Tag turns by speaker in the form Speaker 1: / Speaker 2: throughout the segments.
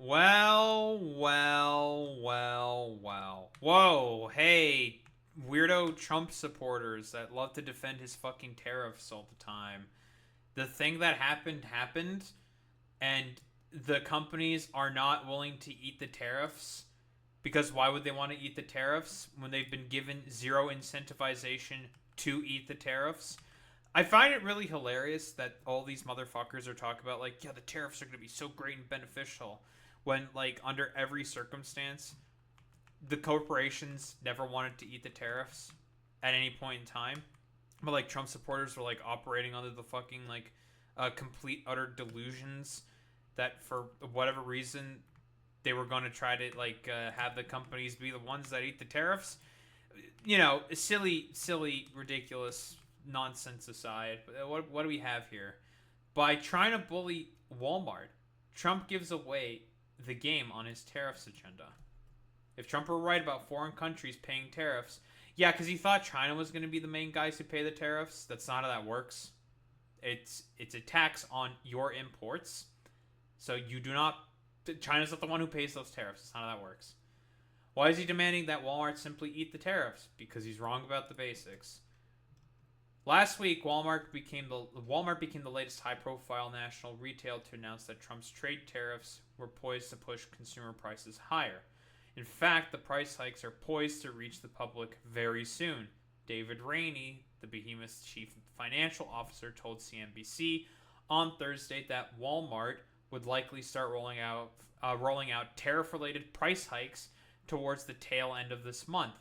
Speaker 1: Well. Whoa, hey, weirdo Trump supporters that love to defend his fucking tariffs all the time. The thing that happened, and the companies are not willing to eat the tariffs because why would they want to eat the tariffs when they've been given zero incentivization to eat the tariffs? I find it really hilarious that all these motherfuckers are talking about like, yeah, the tariffs are going to be so great and beneficial when like under every circumstance the corporations never wanted to eat the tariffs at any point in time. But like Trump supporters were like operating under the fucking like complete utter delusions that for whatever reason they were going to try to like have the companies be the ones that eat the tariffs. You know, silly, ridiculous nonsense aside. But what do we have here? By trying to bully Walmart, Trump gives away the game on his tariffs agenda. If Trump were right about foreign countries paying tariffs, yeah, because he thought China was going to be the main guys who pay the tariffs. That's not how that works. It's a tax on your imports, so you do not. China's not the one who pays those tariffs. That's not how that works. Why is he demanding that Walmart simply eat the tariffs? Because he's wrong about the basics. Last week, Walmart became the latest high-profile national retail to announce that Trump's trade tariffs were poised to push consumer prices higher. In fact, the price hikes are poised to reach the public very soon. David Rainey, the behemoth's chief financial officer, told CNBC on Thursday that Walmart would likely start rolling out tariff-related price hikes towards the tail end of this month,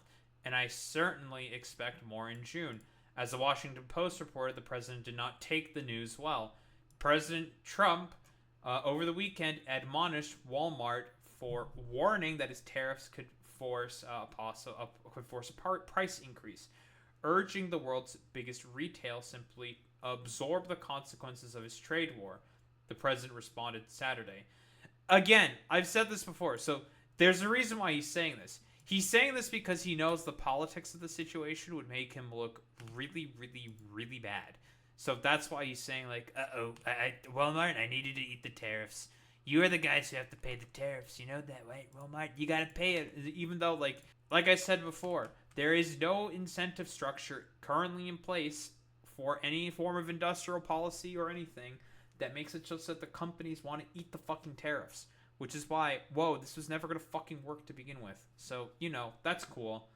Speaker 1: and I certainly expect more in June. As the Washington Post reported, the president did not take the news well. President Trump, over the weekend, admonished Walmart for warning that his tariffs could force a price increase, urging the world's biggest retail simply absorb the consequences of his trade war. The president responded Saturday. Again, I've said this before, so there's a reason why he's saying this. He's saying this because he knows the politics of the situation would make him look really, really, really bad. So that's why he's saying, like, Walmart, I needed to eat the tariffs. You are the guys who have to pay the tariffs. You know that, right? Walmart, you gotta pay it. Even though, like I said before, there is no incentive structure currently in place for any form of industrial policy or anything that makes it just that the companies want to eat the fucking tariffs. Which is why, whoa, this was never going to fucking work to begin with. So, that's cool.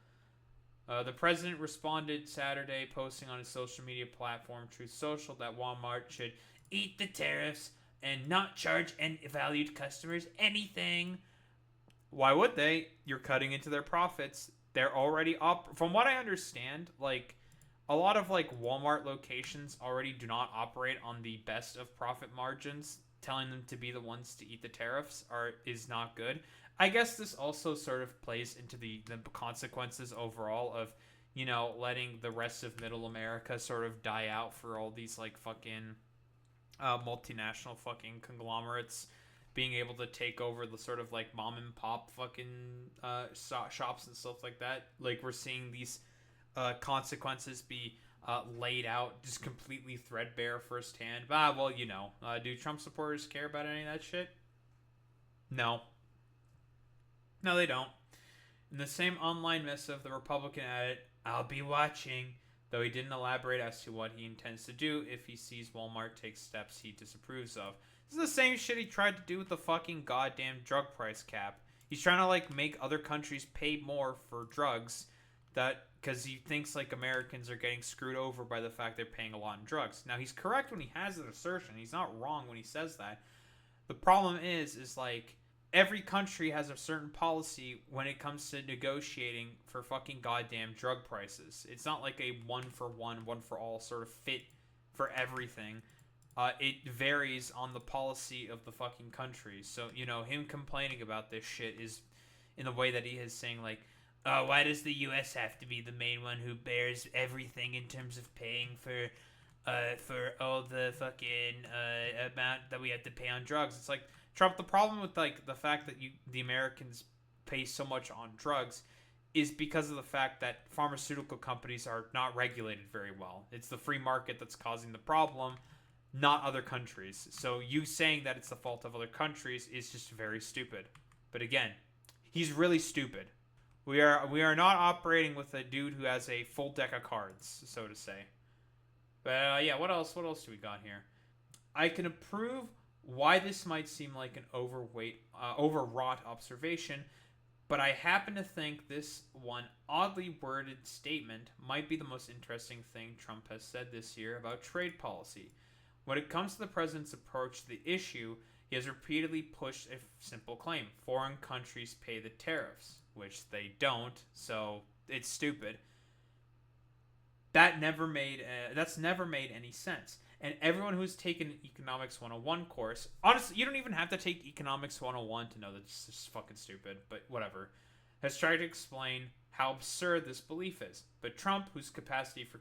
Speaker 1: The president responded Saturday, posting on his social media platform, Truth Social, that Walmart should eat the tariffs and not charge any valued customers anything. Why would they? You're cutting into their profits. They're already up. From what I understand, like, a lot of, like, Walmart locations already do not operate on the best of profit margins. Telling them to be the ones to eat the tariffs is not good. I guess this also sort of plays into the consequences overall of, letting the rest of middle America sort of die out for all these like fucking multinational fucking conglomerates being able to take over the sort of like mom and pop fucking shops and stuff like that. Like we're seeing these consequences be laid out just completely threadbare firsthand. Well, do Trump supporters care about any of that shit? No. No, they don't. In the same online missive, the Republican added, I'll be watching, though he didn't elaborate as to what he intends to do if he sees Walmart take steps he disapproves of. This is the same shit he tried to do with the fucking goddamn drug price cap. He's trying to, like, make other countries pay more for drugs that because he thinks like Americans are getting screwed over by the fact they're paying a lot in drugs. Now he's correct when he has that assertion. He's not wrong when he says that. The problem is like every country has a certain policy when it comes to negotiating for fucking goddamn drug prices. It's not like a one for one, one for all sort of fit for everything. It varies on the policy of the fucking country. So, him complaining about this shit is in the way that he is saying like, why does the U.S. have to be the main one who bears everything in terms of paying for all the fucking amount that we have to pay on drugs? It's like, Trump, the problem with like the fact that the Americans pay so much on drugs is because of the fact that pharmaceutical companies are not regulated very well. It's the free market that's causing the problem, not other countries. So you saying that it's the fault of other countries is just very stupid. But again, he's really stupid. We are not operating with a dude who has a full deck of cards, so to say. But yeah, what else? What else do we got here? I can approve why this might seem like an overwrought observation, but I happen to think this one oddly worded statement might be the most interesting thing Trump has said this year about trade policy. When it comes to the president's approach to the issue, he has repeatedly pushed a simple claim: foreign countries pay the tariffs, which they don't, so it's stupid. That's never made any sense. And everyone who's taken Economics 101 course, honestly, you don't even have to take Economics 101 to know that this is fucking stupid, but whatever, has tried to explain how absurd this belief is. But Trump, whose capacity for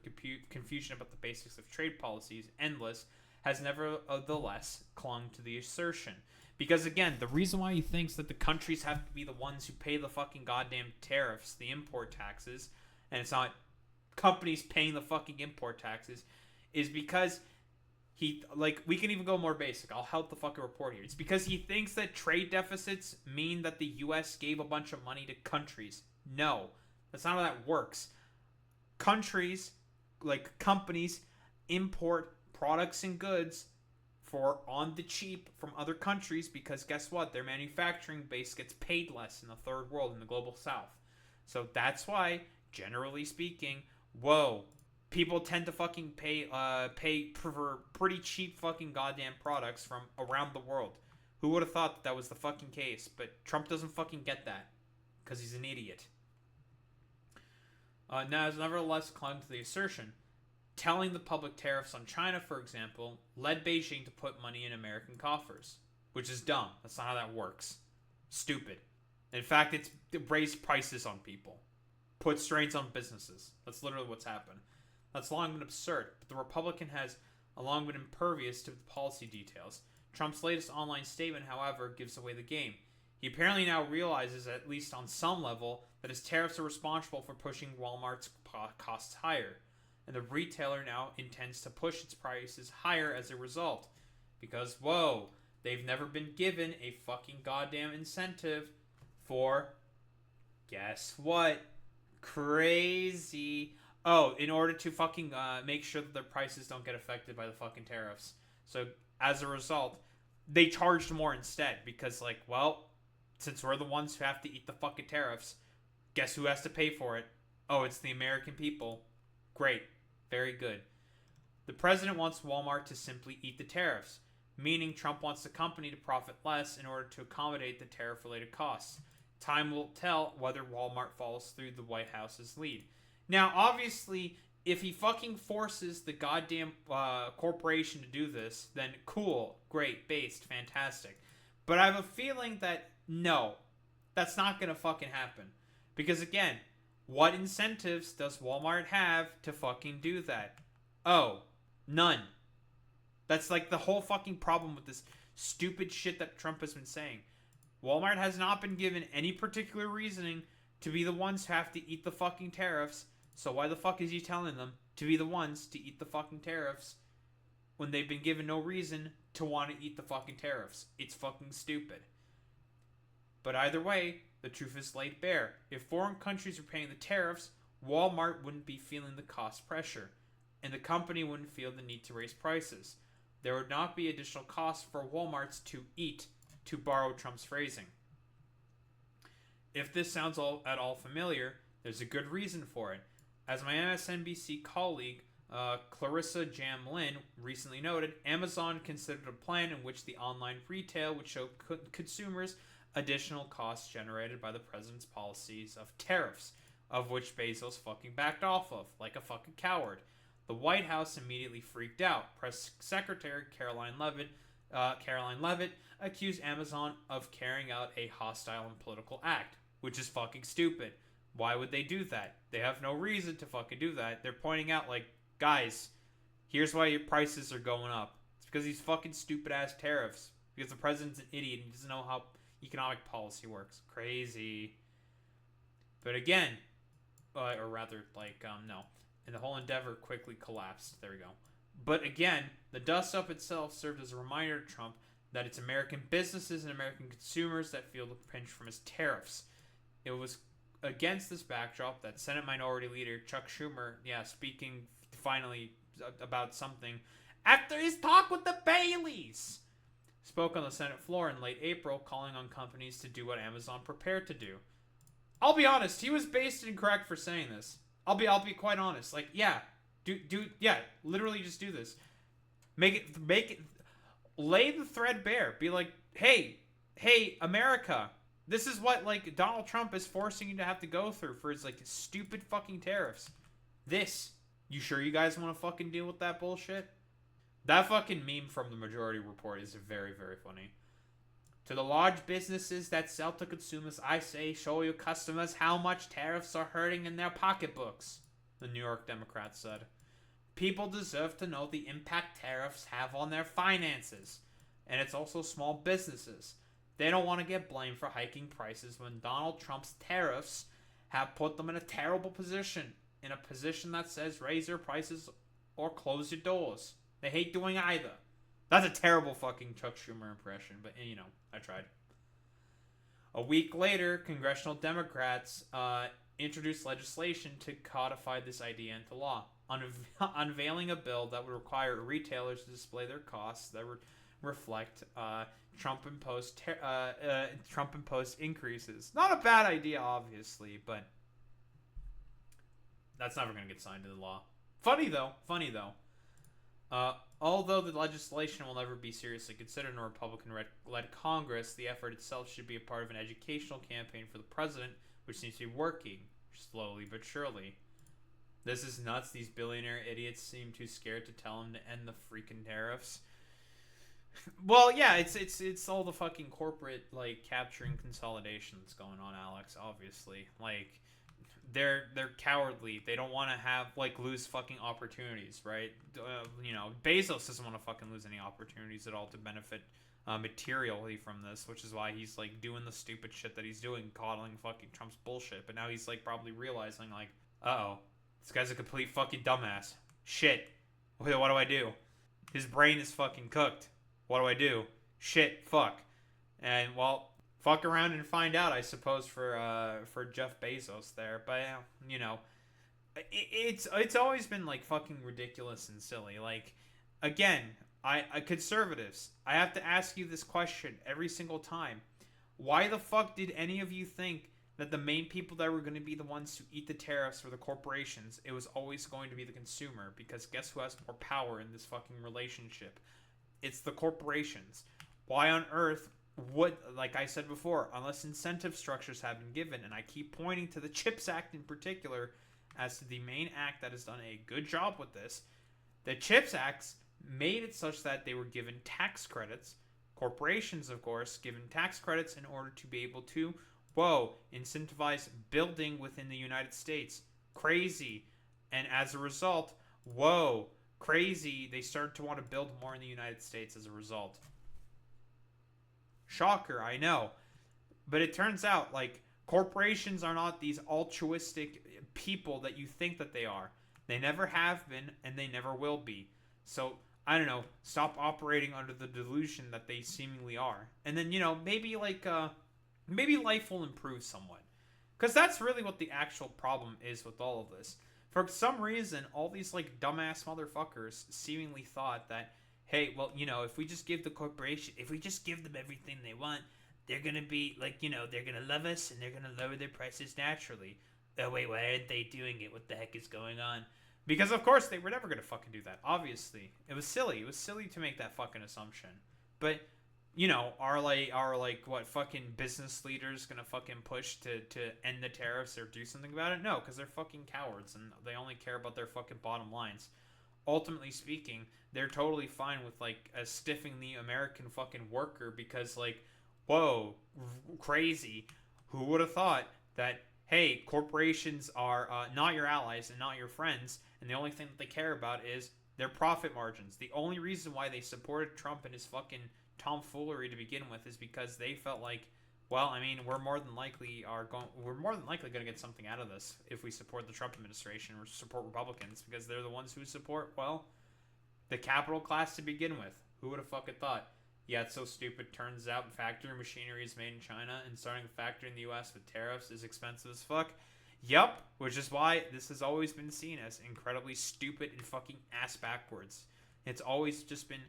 Speaker 1: confusion about the basics of trade policy is endless, has nevertheless clung to the assertion. Because again, the reason why he thinks that the countries have to be the ones who pay the fucking goddamn tariffs, the import taxes, and it's not companies paying the fucking import taxes, is because we can even go more basic. I'll help the fucking report here. It's because he thinks that trade deficits mean that the US gave a bunch of money to countries. No, that's not how that works. Countries, like companies, import products and goods for on the cheap from other countries because guess what? Their manufacturing base gets paid less in the third world, in the global south. So that's why, generally speaking, people tend to fucking pay for pretty cheap fucking goddamn products from around the world. Who would have thought that was the fucking case? But Trump doesn't fucking get that because he's an idiot. Now, has nevertheless clung to the assertion, telling the public tariffs on China, for example, led Beijing to put money in American coffers, which is dumb. That's not how that works. Stupid. In fact, it's raised prices on people, put strains on businesses. That's literally what's happened. That's long been absurd, but the Republican has long been impervious to the policy details. Trump's latest online statement, however, gives away the game. He apparently now realizes, at least on some level, that his tariffs are responsible for pushing Walmart's costs higher, and the retailer now intends to push its prices higher as a result. Because, they've never been given a fucking goddamn incentive for, guess what? Crazy. In order to fucking make sure that their prices don't get affected by the fucking tariffs. So, as a result, they charged more instead because, since we're the ones who have to eat the fucking tariffs, guess who has to pay for it? It's the American people. Great. Very good. The president wants Walmart to simply eat the tariffs, meaning Trump wants the company to profit less in order to accommodate the tariff-related costs. Time will tell whether Walmart follows through the White House's lead. Now, obviously, if he fucking forces the goddamn corporation to do this, then cool, great, based, fantastic. But I have a feeling that, no, that's not going to fucking happen. Because, again, what incentives does Walmart have to fucking do that? None. That's like the whole fucking problem with this stupid shit that Trump has been saying. Walmart has not been given any particular reasoning to be the ones who have to eat the fucking tariffs. So why the fuck is he telling them to be the ones to eat the fucking tariffs when they've been given no reason to want to eat the fucking tariffs? It's fucking stupid. But either way, the truth is laid bare. If foreign countries were paying the tariffs, Walmart wouldn't be feeling the cost pressure, and the company wouldn't feel the need to raise prices. There would not be additional costs for Walmarts to eat, to borrow Trump's phrasing. If this sounds at all familiar, there's a good reason for it. As my MSNBC colleague, Clarissa Jam-Lin, recently noted, Amazon considered a plan in which the online retail would show consumers additional costs generated by the president's policies of tariffs, of which Bezos fucking backed off of, like a fucking coward. The White House immediately freaked out. Press Secretary Caroline Leavitt accused Amazon of carrying out a hostile and political act, which is fucking stupid. Why would they do that? They have no reason to fucking do that. They're pointing out, guys, here's why your prices are going up. It's because these fucking stupid ass tariffs. Because the president's an idiot and he doesn't know how economic policy works. Crazy. But again, no. And the whole endeavor quickly collapsed. There we go. But again, the dust up itself served as a reminder to Trump that it's American businesses and American consumers that feel the pinch from his tariffs. It was against this backdrop that Senate Minority Leader Chuck Schumer, speaking finally about something after his talk with the Baileys, spoke on the Senate floor in late April, calling on companies to do what Amazon prepared to do. I'll be honest, he was based and correct for saying this. I'll be quite honest. Like, yeah, literally just do this. Make it, lay the thread bare. Be like, hey, America, this is what like Donald Trump is forcing you to have to go through for his like stupid fucking tariffs. This, you sure you guys want to fucking deal with that bullshit? That fucking meme from the Majority Report is very, very funny. To the large businesses that sell to consumers, I say, show your customers how much tariffs are hurting in their pocketbooks, the New York Democrat said. People deserve to know the impact tariffs have on their finances. And it's also small businesses. They don't want to get blamed for hiking prices when Donald Trump's tariffs have put them in a terrible position. In a position that says raise your prices or close your doors. They hate doing either. That's a terrible fucking Chuck Schumer impression, but you know, I tried. A week later, congressional Democrats introduced legislation to codify this idea into law, unveiling a bill that would require retailers to display their costs that would reflect Trump-imposed increases. Not a bad idea, obviously, but that's never going to get signed into law. Funny though. Although the legislation will never be seriously considered in a Republican-led Congress, the effort itself should be a part of an educational campaign for the president, which seems to be working, slowly but surely. This is nuts. These billionaire idiots seem too scared to tell him to end the freaking tariffs. Well, yeah, it's all the fucking corporate, like, capturing consolidation that's going on, Alex, obviously. Like, they're cowardly. They don't want to have like lose fucking opportunities, right? Bezos doesn't want to fucking lose any opportunities at all to benefit materially from this, which is why he's like doing the stupid shit that he's doing, coddling fucking Trump's bullshit. But now he's like probably realizing like, uh-oh, this guy's a complete fucking dumbass. Shit. What do I do? His brain is fucking cooked. What do I do? Shit. Fuck. And well, fuck around and find out, I suppose, for Jeff Bezos there. But you know, it's always been like fucking ridiculous and silly. Like, again, I conservatives, I have to ask you this question every single time. Why the fuck did any of you think that the main people that were going to be the ones who eat the tariffs were the corporations? It was always going to be the consumer, because guess who has more power in this fucking relationship? It's the corporations. Why on earth would, like I said before, unless incentive structures have been given, and I keep pointing to the CHIPS Act in particular as to the main act that has done a good job with this. The CHIPS Acts made it such that they were given tax credits. Corporations, of course, given tax credits in order to be able to, incentivize building within the United States. Crazy. And as a result, crazy, they started to want to build more in the United States as a result. Shocker, I know. But it turns out, like, corporations are not these altruistic people that you think that they are. They never have been, and they never will be. So, I don't know, stop operating under the delusion that they seemingly are. And then, maybe life will improve somewhat. Because that's really what the actual problem is with all of this. For some reason, all these, like, dumbass motherfuckers seemingly thought that, hey, well, if we just give the corporation, if we just give them everything they want, they're going to be, like, they're going to love us and they're going to lower their prices naturally. Oh, wait, why aren't they doing it? What the heck is going on? Because, of course, they were never going to fucking do that, obviously. It was silly. It was silly to make that fucking assumption. But, are fucking business leaders going to fucking push to end the tariffs or do something about it? No, because they're fucking cowards and they only care about their fucking bottom lines. Ultimately speaking, they're totally fine with, like, stiffing the American fucking worker because, like, crazy. Who would have thought that, hey, corporations are not your allies and not your friends, and the only thing that they care about is their profit margins. The only reason why they supported Trump and his fucking tomfoolery to begin with is because they felt like, well, I mean, we're more than likely going to get something out of this if we support the Trump administration or support Republicans, because they're the ones who support, The capital class to begin with. Who would have fucking thought? Yeah, it's so stupid. Turns out factory machinery is made in China, and starting a factory in the US with tariffs is expensive as fuck. Yup, which is why this has always been seen as incredibly stupid and fucking ass backwards. It's always just been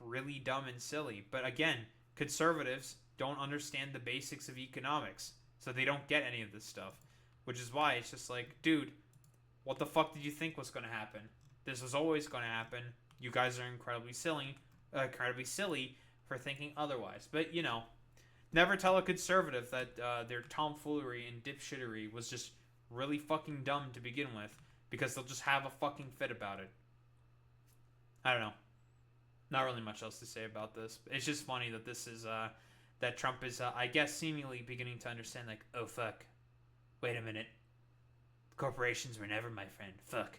Speaker 1: really dumb and silly. But again, conservatives don't understand the basics of economics, so they don't get any of this stuff. Which is why it's just like, dude, what the fuck did you think was going to happen? This was always going to happen. You guys are incredibly silly for thinking otherwise. But, you know, never tell a conservative that their tomfoolery and dipshittery was just really fucking dumb to begin with, because they'll just have a fucking fit about it. I don't know. Not really much else to say about this. It's just funny that this is, that Trump is, I guess, seemingly beginning to understand, like, oh, fuck. Wait a minute. Corporations were never my friend. Fuck.